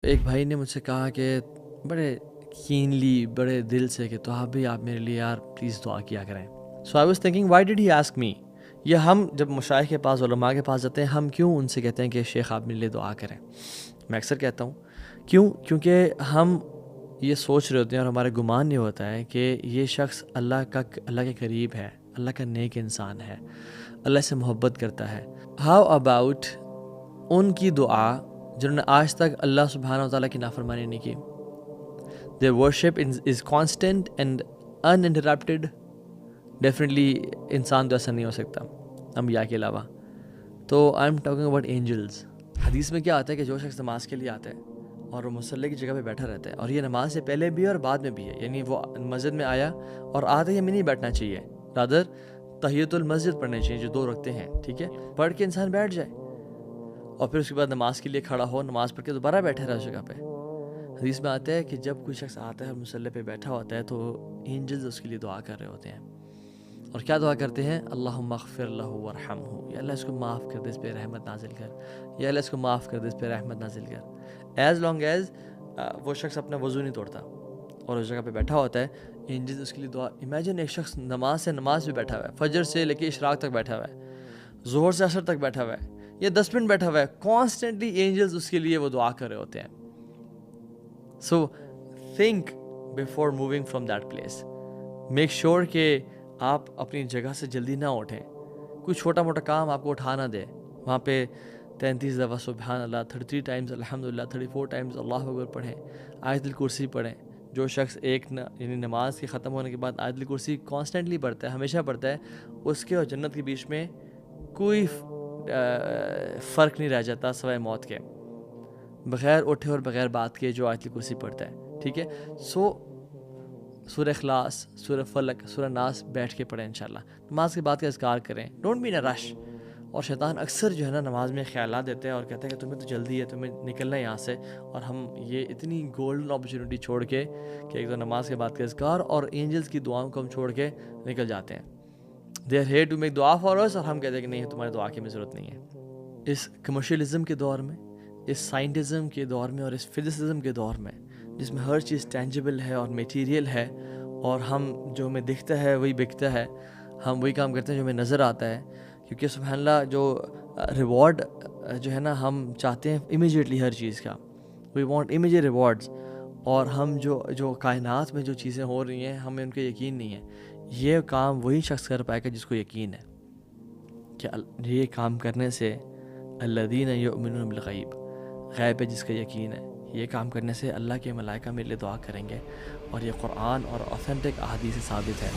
ایک بھائی نے مجھ سے کہا کہ بڑے کینلی بڑے دل سے کہ تو آپ میرے لیے یار پلیز دعا کیا کریں. So I was thinking why did he ask me. یہ ہم جب مشائخ کے پاس علماء کے پاس جاتے ہیں ہم کیوں ان سے کہتے ہیں کہ شیخ آپ میرے لیے دعا کریں؟ میں اکثر کہتا ہوں کیونکہ ہم یہ سوچ رہے ہوتے ہیں اور ہمارا گمان یہ ہوتا ہے کہ یہ شخص اللہ کے قریب ہے، اللہ کا نیک انسان ہے، اللہ سے محبت کرتا ہے. ہاؤ اباؤٹ ان کی دعا جنہوں نے آج تک اللہ سبحانہ و تعالیٰ کی نافرمانی نہیں کی. their worship is constant and uninterrupted. Definitely انسان تو ایسا نہیں ہو سکتا انبیاء کے علاوہ. تو I am talking about angels. حدیث میں کیا آتا ہے کہ جو شخص نماز کے لیے آتا ہے اور وہ مصلی کی جگہ پہ بیٹھا رہتا ہے، اور یہ نماز سے پہلے بھی اور بعد میں بھی ہے، یعنی وہ مسجد میں آیا اور آتے ہی ہمیں نہیں بیٹھنا چاہیے، رادر تحیۃ المسجد پڑھنے چاہیے جو 2 رکعتیں ہیں، ٹھیک ہے، پڑھ کے انسان بیٹھ جائے اور پھر اس کے بعد نماز کے لیے کھڑا ہو، نماز پڑھ کے دوبارہ بیٹھے رہے اس جگہ پہ. حدیث میں آتا ہے کہ جب کوئی شخص آتا ہے اور مصلی پہ بیٹھا ہوتا ہے تو اینجلز اس کے لیے دعا کر رہے ہوتے ہیں. اور کیا دعا کرتے ہیں؟ اللہم اغفر لہ ورحمہ، یا اللہ اس کو معاف کر دے، اس پہ رحمت نازل کر، یا اللہ اس کو معاف کر دے، اس پہ رحمت نازل کر. ایز لانگ ایز وہ شخص اپنا وضو نہیں توڑتا اور اس جگہ پہ بیٹھا ہوتا ہے، اینجلز اس کے لیے دعا. امیجن ایک شخص نماز پہ بیٹھا ہوا ہے، فجر سے لے کے اشراق تک بیٹھا ہوا ہے، ظہر سے عصر تک بیٹھا ہوا ہے، یا 10 منٹ بیٹھا ہوا ہے، کانسٹنٹلی اینجلز اس کے لیے وہ دعا کر رہے ہوتے ہیں. So think before moving from that place. Make sure کہ آپ اپنی جگہ سے جلدی نہ اٹھیں. کوئی چھوٹا موٹا کام آپ کو اٹھا نہ دے. وہاں پہ 33 دفعہ سبحان اللہ، 33 ٹائمز الحمدللہ، 34 ٹائمز اللہ اکبر پڑھیں، آیت الکرسی پڑھیں. جو شخص یعنی نماز کے ختم ہونے کے بعد آیت الکرسی کانسٹنٹلی پڑھتا ہے، ہمیشہ پڑھتا ہے، اس کے اور جنت کے بیچ میں کوئی فرق نہیں رہ جاتا سوائے موت کے، بغیر اٹھے اور بغیر بات کے جو آیت الکرسی پڑھتا ہے، ٹھیک ہے. سو سورہ اخلاص، سورہ فلق، سورہ ناس بیٹھ کے پڑھیں انشاءاللہ. نماز کے بعد کا اذکار کریں، ڈونٹ بی ان اے رش. اور شیطان اکثر جو ہے نا نماز میں خیالات دیتے ہیں اور کہتے ہیں کہ تمہیں تو جلدی ہے، تمہیں نکلنا ہے یہاں سے، اور ہم یہ اتنی گولڈن اپرچونیٹی چھوڑ کے کہ ایک تو نماز کے بعد کا اذکار اور اینجلز کی دعاؤں کو ہم چھوڑ کے نکل جاتے ہیں. They are here to make dua for us, اور ہم کہتے ہیں کہ نہیں تمہارے دعا کی ہمیں ضرورت نہیں ہے. اس کمرشلزم کے دور میں، اس سائنٹزم کے دور میں اور اس فزسزم کے دور میں جس میں ہر چیز ٹینجیبل ہے اور میٹیریل ہے، اور ہم جو ہمیں دکھتا ہے وہی بکتا ہے، ہم وہی کام کرتے ہیں جو ہمیں نظر آتا ہے، کیونکہ سبحان اللہ جو ریوارڈ جو ہے نا ہم چاہتے ہیں امیجیٹلی ہر چیز کا، وی وانٹ امیجیٹ ریوارڈز. اور ہم جو کائنات میں جو چیزیں ہو رہی ہیں ہمیں ان کا یقین نہیں ہے. یہ کام وہی شخص کر پائے گا جس کو یقین ہے کہ یہ کام کرنے سے الذین یؤمنون بالغیب، غیب پہ جس کا یقین ہے، یہ کام کرنے سے اللہ کے ملائکہ میرے لیے دعا کریں گے، اور یہ قرآن اور اوتھینٹک احادیث سے ثابت ہے.